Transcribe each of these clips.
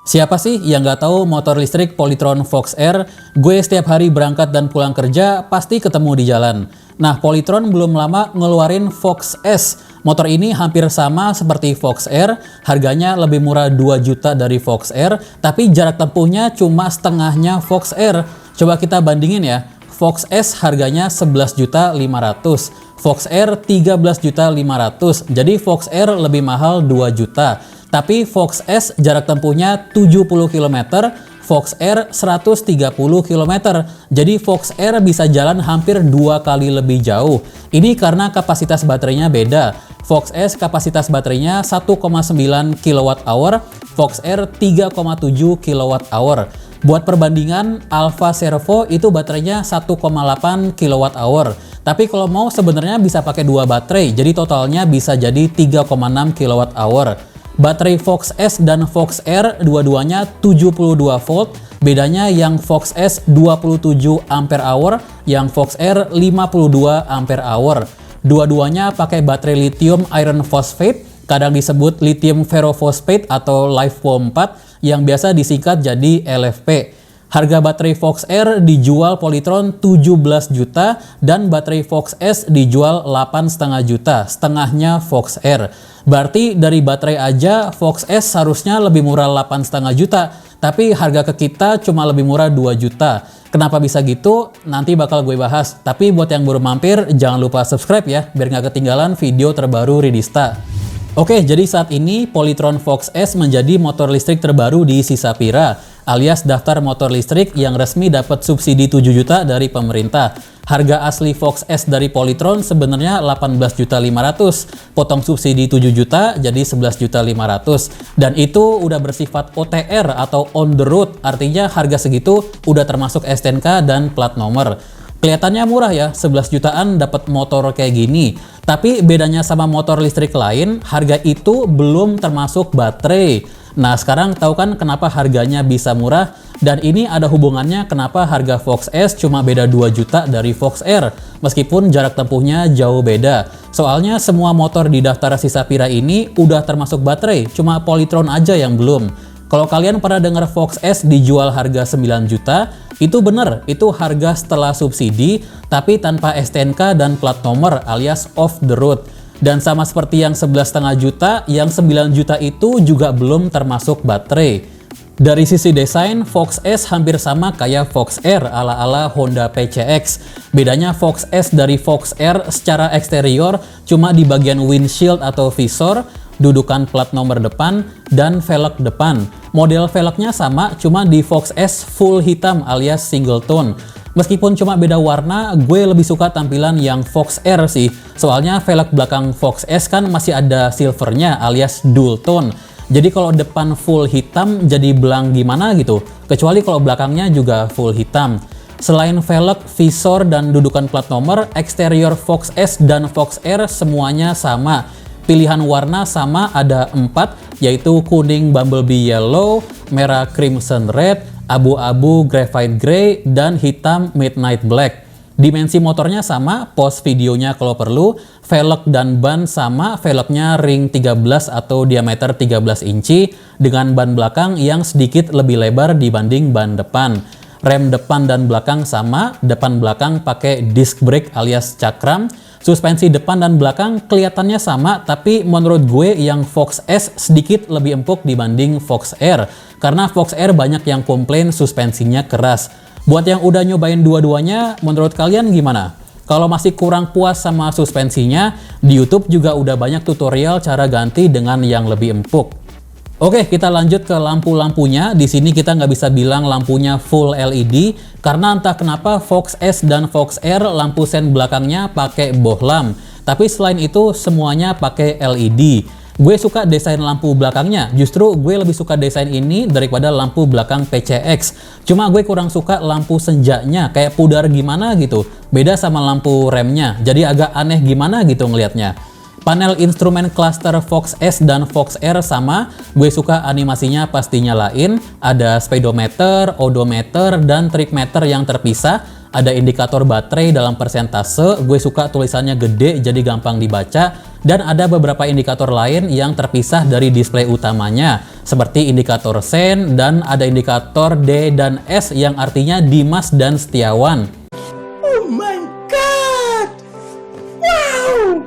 Siapa sih yang nggak tahu motor listrik Polytron Fox R? Gue setiap hari berangkat dan pulang kerja pasti ketemu di jalan. Nah, Polytron belum lama ngeluarin Fox S. Motor ini hampir sama seperti Fox R, harganya lebih murah 2 juta dari Fox R, tapi jarak tempuhnya cuma setengahnya Fox R. Coba kita bandingin ya. Fox S harganya 11.500.000, Fox R 13.500.000. Jadi Fox R lebih mahal 2 juta. Tapi Fox S jarak tempuhnya 70 km, Fox R 130 km. Jadi Fox R bisa jalan hampir 2 kali lebih jauh. Ini karena kapasitas baterainya beda. Fox S kapasitas baterainya 1,9 kWh, Fox R 3,7 kWh. Buat perbandingan, Alfa Servo itu baterainya 1,8 kWh. Tapi kalau mau sebenarnya bisa pakai 2 baterai, jadi totalnya bisa jadi 3,6 kWh. Baterai Fox S dan Fox R dua-duanya 72 volt, bedanya yang Fox S 27 ampere hour, yang Fox R 52 ampere hour. Dua-duanya pakai baterai lithium iron phosphate, kadang disebut lithium ferrophosphate atau LiFePO4 yang biasa disingkat jadi LFP. Harga baterai Fox R dijual Polytron 17 juta dan baterai Fox S dijual 8,5 juta, setengahnya Fox R. Berarti dari baterai aja Fox S harusnya lebih murah 8,5 juta, tapi harga ke kita cuma lebih murah 2 juta. Kenapa bisa gitu? Nanti bakal gue bahas. Tapi buat yang baru mampir, jangan lupa subscribe ya, biar nggak ketinggalan video terbaru Ridista. Oke, jadi saat ini Polytron Fox S menjadi motor listrik terbaru di Sisapira, alias daftar motor listrik yang resmi dapat subsidi 7 juta dari pemerintah. Harga asli Fox S dari Polytron sebenarnya 18.500.000, potong subsidi 7 juta jadi 11.500.000. Dan itu udah bersifat OTR atau on the road, artinya harga segitu udah termasuk STNK dan plat nomor. Kelihatannya murah ya, 11 jutaan dapat motor kayak gini. Tapi bedanya sama motor listrik lain, harga itu belum termasuk baterai. Nah, sekarang tahu kan kenapa harganya bisa murah? Dan ini ada hubungannya kenapa harga Fox S cuma beda 2 juta dari Fox R, meskipun jarak tempuhnya jauh beda. Soalnya semua motor di daftar Sisapira ini udah termasuk baterai, cuma Polytron aja yang belum. Kalau kalian pernah dengar Fox S dijual harga 9 juta, itu bener, itu harga setelah subsidi, tapi tanpa STNK dan plat nomor alias off the road. Dan sama seperti yang 11,5 juta, yang 9 juta itu juga belum termasuk baterai. Dari sisi desain, Fox S hampir sama kayak Fox R ala-ala Honda PCX. Bedanya Fox S dari Fox R secara eksterior cuma di bagian windshield atau visor, dudukan plat nomor depan, dan velg depan. Model velgnya sama, cuma di Fox S full hitam alias single tone. Meskipun cuma beda warna, gue lebih suka tampilan yang Fox R sih. Soalnya velg belakang Fox S kan masih ada silvernya alias dual tone. Jadi kalau depan full hitam jadi belang gimana gitu. Kecuali kalau belakangnya juga full hitam. Selain velg, visor, dan dudukan plat nomor, eksterior Fox S dan Fox R semuanya sama. Pilihan warna sama ada 4, yaitu kuning bumblebee yellow, merah crimson red, abu-abu graphite grey, dan hitam midnight black. Dimensi motornya sama, pause videonya kalau perlu. Velg dan ban sama, velgnya ring 13 atau diameter 13 inci dengan ban belakang yang sedikit lebih lebar dibanding ban depan. Rem depan dan belakang sama, depan belakang pakai disc brake alias cakram. Suspensi depan dan belakang kelihatannya sama, tapi menurut gue yang Fox S sedikit lebih empuk dibanding Fox R. Karena Fox R banyak yang komplain suspensinya keras. Buat yang udah nyobain dua-duanya, menurut kalian gimana? Kalau masih kurang puas sama suspensinya, di YouTube juga udah banyak tutorial cara ganti dengan yang lebih empuk. Oke, kita lanjut ke lampu-lampunya. Di sini kita nggak bisa bilang lampunya full LED karena entah kenapa Fox S dan Fox R lampu sen belakangnya pakai bohlam. Tapi selain itu semuanya pakai LED. Gue suka desain lampu belakangnya. Justru gue lebih suka desain ini daripada lampu belakang PCX. Cuma gue kurang suka lampu senjanya, kayak pudar gimana gitu. Beda sama lampu remnya. Jadi agak aneh gimana gitu ngelihatnya. Panel instrumen cluster Fox S dan Fox R sama, gue suka animasinya pasti nyalain, ada speedometer, odometer, dan trip meter yang terpisah, ada indikator baterai dalam persentase, gue suka tulisannya gede jadi gampang dibaca, Dan ada beberapa indikator lain yang terpisah dari display utamanya, seperti indikator sen dan ada indikator D dan S yang artinya Dimas dan Setiawan. Oh my god! Wow!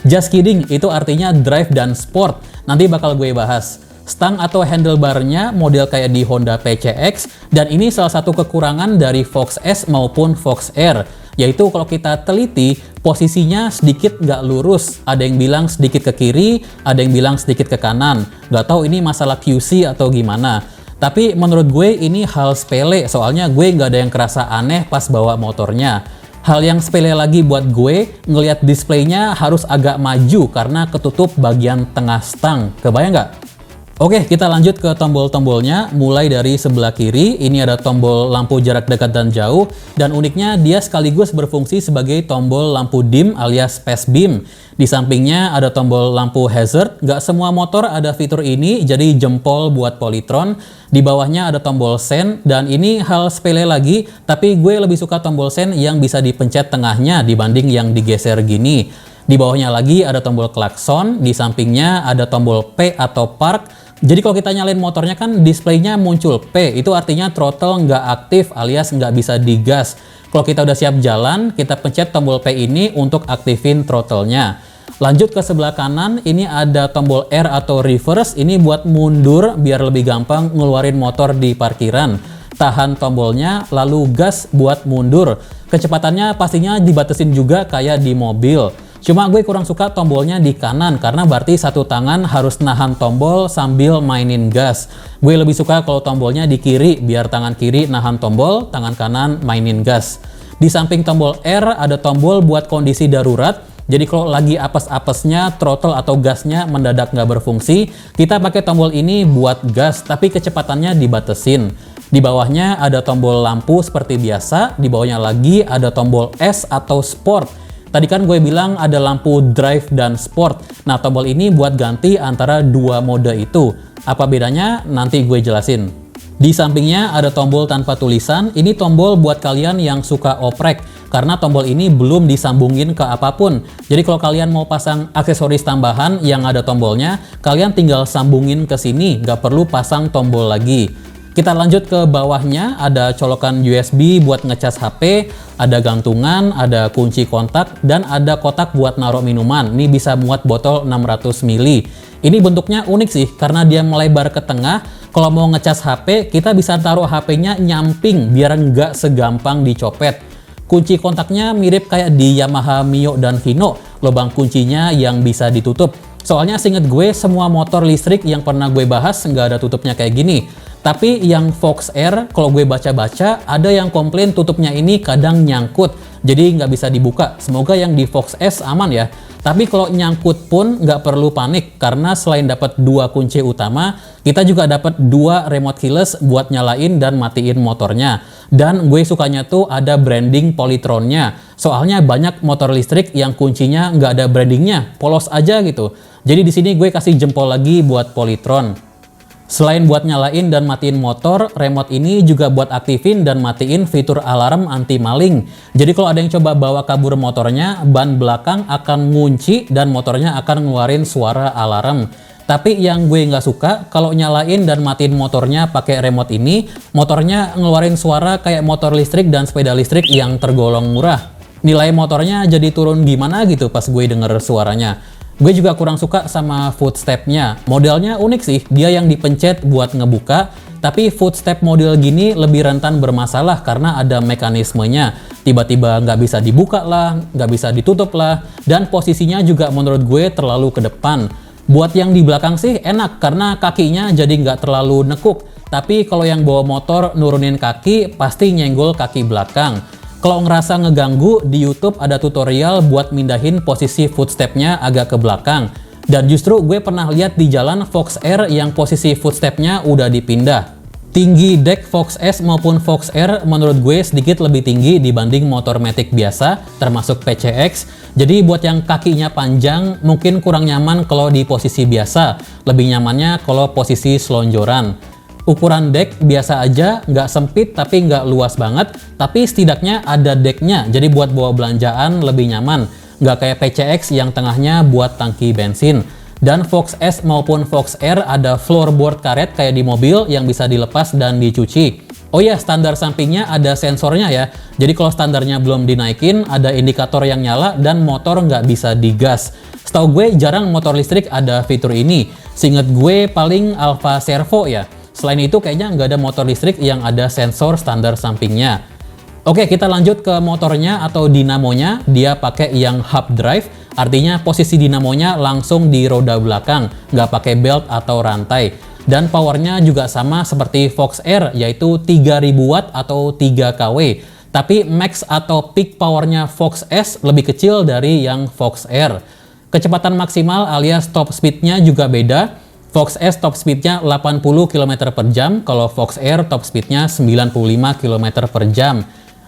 Just kidding, itu artinya drive dan sport. Nanti bakal gue bahas. Stang atau handlebarnya model kayak di Honda PCX, dan ini salah satu kekurangan dari Fox S maupun Fox R, yaitu kalau kita teliti posisinya sedikit nggak lurus. Ada yang bilang sedikit ke kiri, ada yang bilang sedikit ke kanan. Nggak tahu ini masalah QC atau gimana. Tapi menurut gue ini hal sepele, soalnya gue nggak ada yang kerasa aneh pas bawa motornya. Hal yang sepele lagi buat gue, ngelihat displaynya harus agak maju karena ketutup bagian tengah stang. Kebayang nggak? Oke, kita lanjut ke tombol-tombolnya. Mulai dari sebelah kiri, ini ada tombol lampu jarak dekat dan jauh. Dan uniknya, dia sekaligus berfungsi sebagai tombol lampu dim alias pass beam. Di sampingnya ada tombol lampu hazard. Nggak semua motor ada fitur ini, jadi jempol buat Polytron. Di bawahnya ada tombol sen, dan ini hal sepele lagi, tapi gue lebih suka tombol sen yang bisa dipencet tengahnya dibanding yang digeser gini. Di bawahnya lagi ada tombol klakson, di sampingnya ada tombol P atau park. Jadi kalau kita nyalain motornya kan displaynya muncul P, itu artinya throttle nggak aktif alias nggak bisa digas. Kalau kita udah siap jalan, kita pencet tombol P ini untuk aktifin throttle-nya. Lanjut ke sebelah kanan, ini ada tombol R atau reverse, ini buat mundur biar lebih gampang ngeluarin motor di parkiran. Tahan tombolnya, lalu gas buat mundur. Kecepatannya pastinya dibatasin juga kayak di mobil. Cuma gue kurang suka tombolnya di kanan karena berarti satu tangan harus nahan tombol sambil mainin gas. Gue lebih suka kalau tombolnya di kiri biar tangan kiri nahan tombol, tangan kanan mainin gas. Di samping tombol R ada tombol buat kondisi darurat. Jadi kalau lagi apes-apesnya throttle atau gasnya mendadak nggak berfungsi, kita pakai tombol ini buat gas tapi kecepatannya dibatesin. Di bawahnya ada tombol lampu seperti biasa, di bawahnya lagi ada tombol S atau sport. Tadi kan gue bilang ada lampu drive dan sport. Nah, tombol ini buat ganti antara dua mode itu. Apa bedanya? Nanti gue jelasin. Di sampingnya ada tombol tanpa tulisan. Ini tombol buat kalian yang suka oprek. Karena tombol ini belum disambungin ke apapun. Jadi kalau kalian mau pasang aksesoris tambahan yang ada tombolnya, kalian tinggal sambungin ke sini. Nggak perlu pasang tombol lagi. Kita lanjut ke bawahnya, ada colokan USB buat ngecas HP, ada gantungan, ada kunci kontak, dan ada kotak buat naruh minuman. Ini bisa muat botol 600 ml. Ini bentuknya unik sih, karena dia melebar ke tengah. Kalau mau ngecas HP, kita bisa taruh HP-nya nyamping, biar nggak segampang dicopet. Kunci kontaknya mirip kayak di Yamaha Mio dan Hino, lubang kuncinya yang bisa ditutup. Soalnya seinget gue, semua motor listrik yang pernah gue bahas nggak ada tutupnya kayak gini. Tapi yang Fox R, kalau gue baca-baca, ada yang komplain tutupnya ini kadang nyangkut, jadi nggak bisa dibuka. Semoga yang di Fox S aman ya. Tapi kalau nyangkut pun nggak perlu panik, karena selain dapat dua kunci utama, kita juga dapat dua remote keyless buat nyalain dan matiin motornya. Dan gue sukanya tuh ada branding Polytronnya. Soalnya banyak motor listrik yang kuncinya nggak ada brandingnya, polos aja gitu. Jadi di sini gue kasih jempol lagi buat Polytron. Selain buat nyalain dan matiin motor, remote ini juga buat aktifin dan matiin fitur alarm anti maling. Jadi kalau ada yang coba bawa kabur motornya, ban belakang akan ngunci dan motornya akan ngeluarin suara alarm. Tapi yang gue nggak suka, kalau nyalain dan matiin motornya pakai remote ini, motornya ngeluarin suara kayak motor listrik dan sepeda listrik yang tergolong murah. Nilai motornya jadi turun gimana gitu pas gue denger suaranya. Gue juga kurang suka sama footstep-nya. Modelnya unik sih, dia yang dipencet buat ngebuka, tapi footstep model gini lebih rentan bermasalah karena ada mekanismenya. Tiba-tiba nggak bisa dibuka lah, nggak bisa ditutup lah, dan posisinya juga menurut gue terlalu ke depan. Buat yang di belakang sih enak, karena kakinya jadi nggak terlalu nekuk. Tapi kalau yang bawa motor nurunin kaki, pasti nyenggol kaki belakang. Kalau ngerasa ngeganggu, di YouTube ada tutorial buat mindahin posisi footstep-nya agak ke belakang. Dan justru gue pernah lihat di jalan Fox R yang posisi footstep-nya udah dipindah. Tinggi deck Fox S maupun Fox R menurut gue sedikit lebih tinggi dibanding motor Matic biasa, termasuk PCX. Jadi buat yang kakinya panjang, mungkin kurang nyaman kalau di posisi biasa. Lebih nyamannya kalau posisi selonjoran. Ukuran deck biasa aja, nggak sempit tapi nggak luas banget, tapi setidaknya ada decknya, jadi buat bawa belanjaan lebih nyaman. nggak kayak PCX yang tengahnya buat tangki bensin. Dan Fox S maupun Fox R ada floorboard karet kayak di mobil yang bisa dilepas dan dicuci. Oh ya, standar sampingnya ada sensornya ya. Jadi kalau standarnya belum dinaikin, ada indikator yang nyala dan motor nggak bisa digas. Setahu gue jarang motor listrik ada fitur ini. Seinget gue paling Alfa Servo ya. Selain itu kayaknya nggak ada motor listrik yang ada sensor standar sampingnya. Oke, kita lanjut ke motornya atau dinamonya. Dia pakai yang hub drive, artinya posisi dinamonya langsung di roda belakang, nggak pakai belt atau rantai. Dan powernya juga sama seperti Fox R, yaitu 3000 watt atau 3 kW. Tapi max atau peak powernya Fox S lebih kecil dari yang Fox R. Kecepatan maksimal alias top speednya juga beda. Fox S top speednya 80 km per jam, kalau Fox R top speednya 95 km per jam.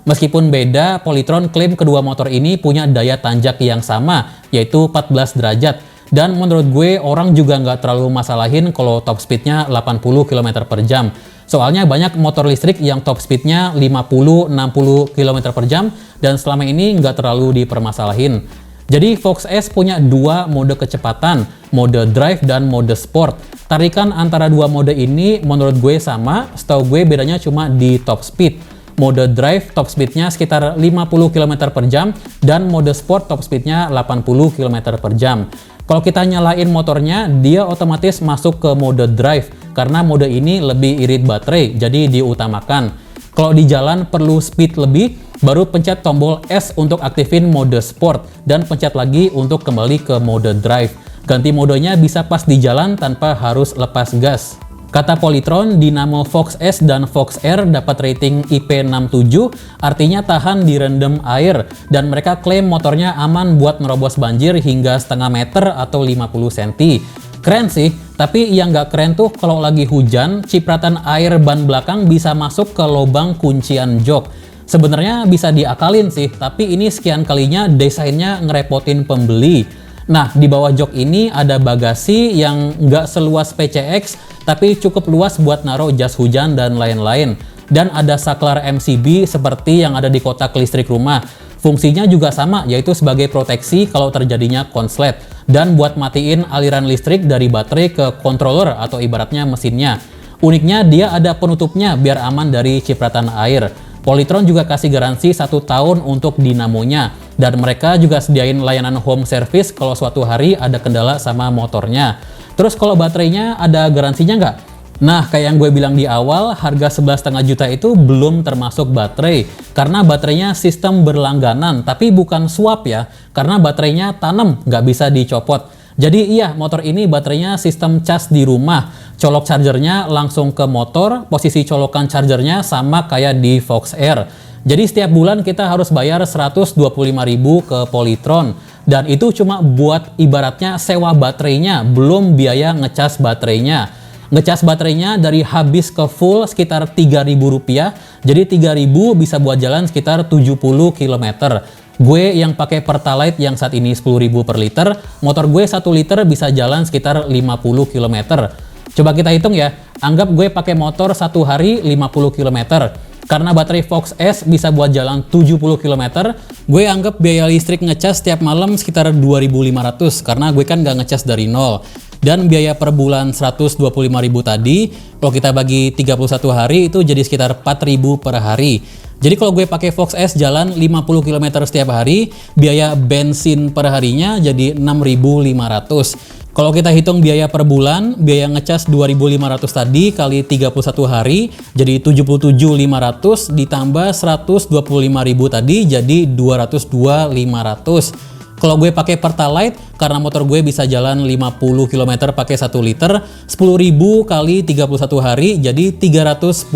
Meskipun beda, Polytron klaim kedua motor ini punya daya tanjak yang sama, yaitu 14 derajat. Dan menurut gue, orang juga nggak terlalu masalahin kalau top speednya 80 km per jam. Soalnya banyak motor listrik yang top speednya 50-60 km per jam, dan selama ini nggak terlalu dipermasalahin. Jadi Fox S punya dua mode kecepatan, mode drive dan mode sport. Tarikan antara dua mode ini menurut gue sama, setahu gue bedanya cuma di top speed. Mode drive top speednya sekitar 50 km per jam dan mode sport top speednya 80 km per jam. Kalau kita nyalain motornya, dia otomatis masuk ke mode drive karena mode ini lebih irit baterai, jadi diutamakan. Kalau di jalan perlu speed lebih, baru pencet tombol S untuk aktifin mode sport dan pencet lagi untuk kembali ke mode drive. Ganti modenya bisa pas di jalan tanpa harus lepas gas. Kata Polytron, dinamo Fox S dan Fox R dapat rating IP67, artinya tahan direndam air, dan mereka klaim motornya aman buat nerobos banjir hingga setengah meter atau 50 cm. Keren sih, tapi yang nggak keren tuh kalau lagi hujan, cipratan air ban belakang bisa masuk ke lubang kuncian jok. Sebenarnya bisa diakalin sih, tapi ini sekian kalinya desainnya ngerepotin pembeli. Nah, di bawah jok ini ada bagasi yang nggak seluas PCX, tapi cukup luas buat naruh jas hujan dan lain-lain. Dan ada saklar MCB seperti yang ada di kotak listrik rumah. Fungsinya juga sama, yaitu sebagai proteksi kalau terjadinya konslet. Dan buat matiin aliran listrik dari baterai ke controller atau ibaratnya mesinnya. Uniknya dia ada penutupnya biar aman dari cipratan air. Polytron juga kasih garansi 1 tahun untuk dinamonya. Dan mereka juga sediain layanan home service kalau suatu hari ada kendala sama motornya. Terus kalau baterainya ada garansinya nggak? Nah, kayak yang gue bilang di awal, harga 11,5 juta itu belum termasuk baterai. Karena baterainya sistem berlangganan, tapi bukan swap ya. Karena baterainya tanam, nggak bisa dicopot. Jadi iya, motor ini baterainya sistem cas di rumah. Colok chargernya langsung ke motor, posisi colokan chargernya sama kayak di Fox R. Jadi setiap bulan kita harus bayar 125.000 ke Polytron. Dan itu cuma buat ibaratnya sewa baterainya, belum biaya ngecas baterainya. Ngecas baterainya dari habis ke full sekitar Rp3.000. Jadi 3.000 bisa buat jalan sekitar 70 km. Gue yang pakai Pertalite yang saat ini 10.000 per liter, motor gue 1 liter bisa jalan sekitar 50 km. Coba kita hitung ya, anggap gue pakai motor 1 hari 50 km. Karena baterai Fox S bisa buat jalan 70 km, gue anggap biaya listrik ngecas setiap malam sekitar 2.500 karena gue kan nggak ngecas dari nol. Dan biaya per bulan 125.000 tadi, kalau kita bagi 31 hari itu jadi sekitar 4.000 per hari. Jadi kalau gue pakai Fox S jalan 50 km setiap hari, biaya bensin per harinya jadi 6.500. Kalau kita hitung biaya per bulan, biaya ngecas 2.500 tadi kali 31 hari jadi 77.500 ditambah 125.000 tadi jadi 202.500. Kalau gue pakai Pertalite, karena motor gue bisa jalan 50 km pakai 1 liter, 10.000 kali 31 hari jadi 310.000.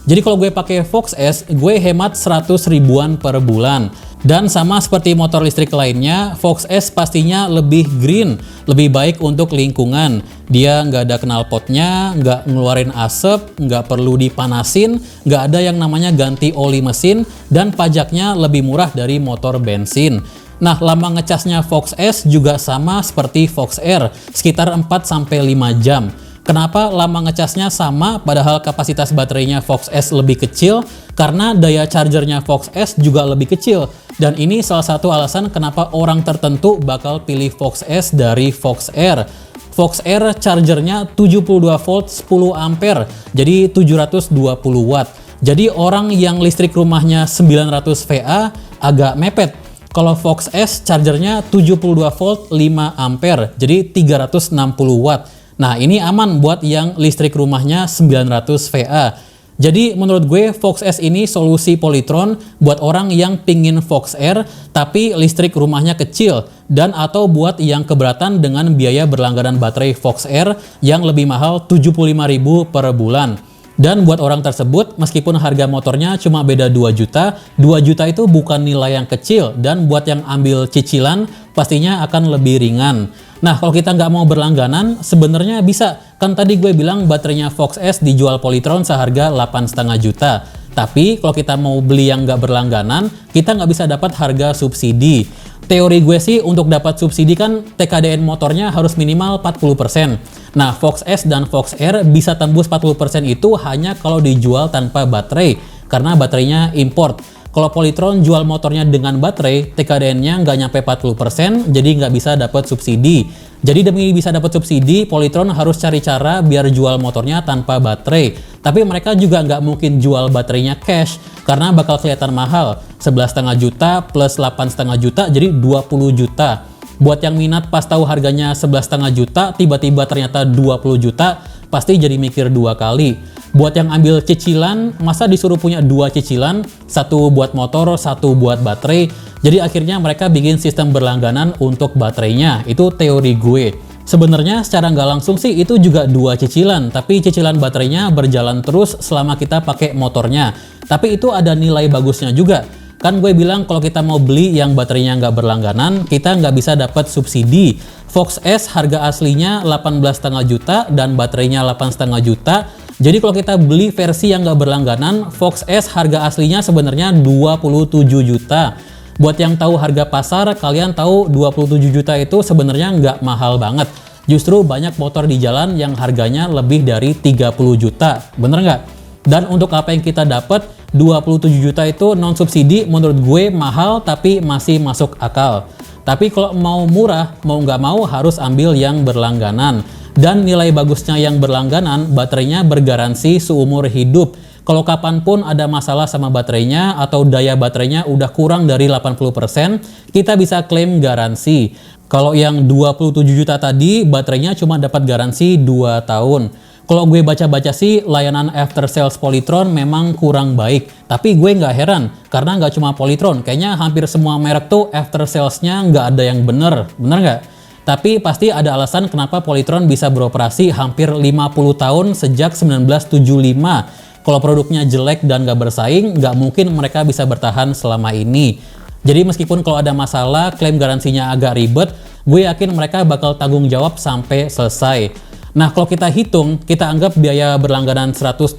Jadi kalau gue pakai Fox S, gue hemat 100 ribuan per bulan. Dan sama seperti motor listrik lainnya, Fox S pastinya lebih green, lebih baik untuk lingkungan. Dia nggak ada knalpotnya, nggak ngeluarin asap, nggak perlu dipanasin, nggak ada yang namanya ganti oli mesin, dan pajaknya lebih murah dari motor bensin. Nah, lama ngecasnya Fox S juga sama seperti Fox R, sekitar 4-5 jam. Kenapa lama ngecasnya sama padahal kapasitas baterainya Fox S lebih kecil? Karena daya chargernya Fox S juga lebih kecil. Dan ini salah satu alasan kenapa orang tertentu bakal pilih Fox S dari Fox R. Fox R chargernya 72 volt 10 ampere, jadi 720 watt. Jadi orang yang listrik rumahnya 900 VA agak mepet. Kalau Fox S chargernya 72 volt 5 ampere, jadi 360 watt. Nah, ini aman buat yang listrik rumahnya 900 VA. Jadi menurut gue Fox S ini solusi Polytron buat orang yang pingin Fox R tapi listrik rumahnya kecil, dan atau buat yang keberatan dengan biaya berlangganan baterai Fox R yang lebih mahal 75.000 per bulan. Dan buat orang tersebut, meskipun harga motornya cuma beda 2 juta, 2 juta itu bukan nilai yang kecil, dan buat yang ambil cicilan pastinya akan lebih ringan. Nah, kalau kita nggak mau berlangganan, sebenarnya bisa. Kan tadi gue bilang baterainya Fox S dijual Polytron seharga 8,5 juta. Tapi kalau kita mau beli yang nggak berlangganan, kita nggak bisa dapat harga subsidi. Teori gue sih untuk dapat subsidi kan TKDN motornya harus minimal 40%. Nah, Fox S dan Fox R bisa tembus 40% itu hanya kalau dijual tanpa baterai, karena baterainya import. Kalau Polytron jual motornya dengan baterai, TKDN-nya nggak nyampe 40%, jadi nggak bisa dapat subsidi. Jadi demi bisa dapat subsidi, Polytron harus cari cara biar jual motornya tanpa baterai. Tapi mereka juga nggak mungkin jual baterainya cash, karena bakal kelihatan mahal. 11,5 juta plus 8,5 juta, jadi 20 juta. Buat yang minat pas tahu harganya 11,5 juta, tiba-tiba ternyata 20 juta, pasti jadi mikir 2 kali. Buat yang ambil cicilan, masa disuruh punya 2 cicilan, 1 buat motor, 1 buat baterai. Jadi akhirnya mereka bikin sistem berlangganan untuk baterainya. Itu teori gue. Sebenarnya secara nggak langsung sih itu juga 2 cicilan, tapi cicilan baterainya berjalan terus selama kita pakai motornya. Tapi itu ada nilai bagusnya juga. Kan gue bilang kalau kita mau beli yang baterainya nggak berlangganan, kita nggak bisa dapat subsidi. Fox S harga aslinya 18,5 juta dan baterainya 8,5 juta. Jadi kalau kita beli versi yang nggak berlangganan, Fox S harga aslinya sebenarnya 27 juta. Buat yang tahu harga pasar, kalian tahu 27 juta itu sebenarnya nggak mahal banget. Justru banyak motor di jalan yang harganya lebih dari 30 juta. Bener nggak? Dan untuk apa yang kita dapat, 27 juta itu non subsidi menurut gue mahal tapi masih masuk akal. Tapi kalau mau murah, mau nggak mau harus ambil yang berlangganan. Dan nilai bagusnya yang berlangganan, baterainya bergaransi seumur hidup. Kalau kapanpun ada masalah sama baterainya atau daya baterainya udah kurang dari 80%, kita bisa klaim garansi. Kalau yang 27 juta tadi, baterainya cuma dapat garansi 2 tahun. Kalau gue baca-baca sih, layanan after sales Polytron memang kurang baik. Tapi gue nggak heran, karena nggak cuma Polytron. Kayaknya hampir semua merek tuh after sales-nya nggak ada yang bener. Bener nggak? Tapi pasti ada alasan kenapa Polytron bisa beroperasi hampir 50 tahun sejak 1975. Kalau produknya jelek dan nggak bersaing, nggak mungkin mereka bisa bertahan selama ini. Jadi meskipun kalau ada masalah, klaim garansinya agak ribet, gue yakin mereka bakal tanggung jawab sampai selesai. Nah, kalau kita hitung, kita anggap biaya berlangganan 125.000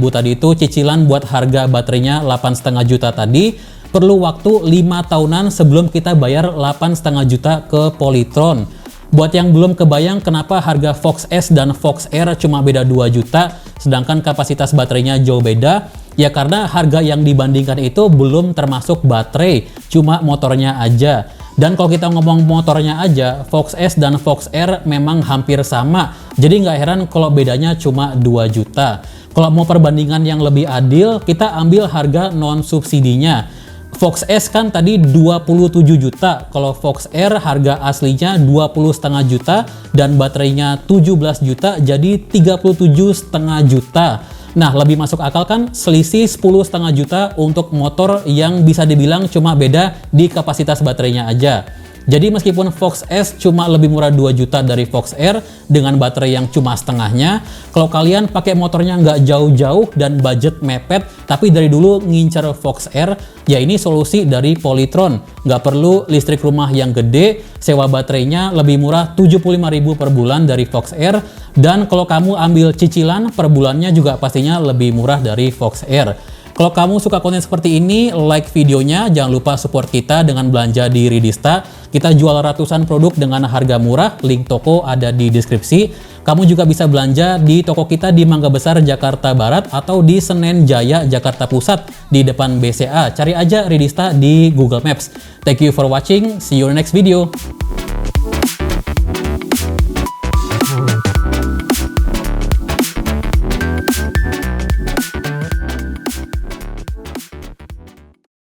tadi itu cicilan buat harga baterainya 8,5 juta tadi, perlu waktu 5 tahunan sebelum kita bayar 8,5 juta ke Polytron. Buat yang belum kebayang kenapa harga Fox S dan Fox R cuma beda 2 juta, sedangkan kapasitas baterainya jauh beda, ya karena harga yang dibandingkan itu belum termasuk baterai, cuma motornya aja. Dan kalau kita ngomong motornya aja, Fox S dan Fox R memang hampir sama. Jadi nggak heran kalau bedanya cuma 2 juta. Kalau mau perbandingan yang lebih adil, kita ambil harga non-subsidinya. Fox S kan tadi 27 juta, kalau Fox R harga aslinya 20,5 juta dan baterainya 17 juta, jadi 37,5 juta. Nah, lebih masuk akal kan selisih 10,5 juta untuk motor yang bisa dibilang cuma beda di kapasitas baterainya aja. Jadi meskipun Fox S cuma lebih murah 2 juta dari Fox R dengan baterai yang cuma setengahnya, kalau kalian pakai motornya nggak jauh-jauh dan budget mepet, tapi dari dulu ngincer Fox R, ya ini solusi dari Polytron. Nggak perlu listrik rumah yang gede, sewa baterainya lebih murah 75.000 per bulan dari Fox R, dan kalau kamu ambil cicilan per bulannya juga pastinya lebih murah dari Fox R. Kalau kamu suka konten seperti ini, like videonya, jangan lupa support kita dengan belanja di Ridista. Kita jual ratusan produk dengan harga murah, link toko ada di deskripsi. Kamu juga bisa belanja di toko kita di Mangga Besar, Jakarta Barat, atau di Senen Jaya, Jakarta Pusat, di depan BCA. Cari aja Ridista di Google Maps. Thank you for watching, see you in the next video.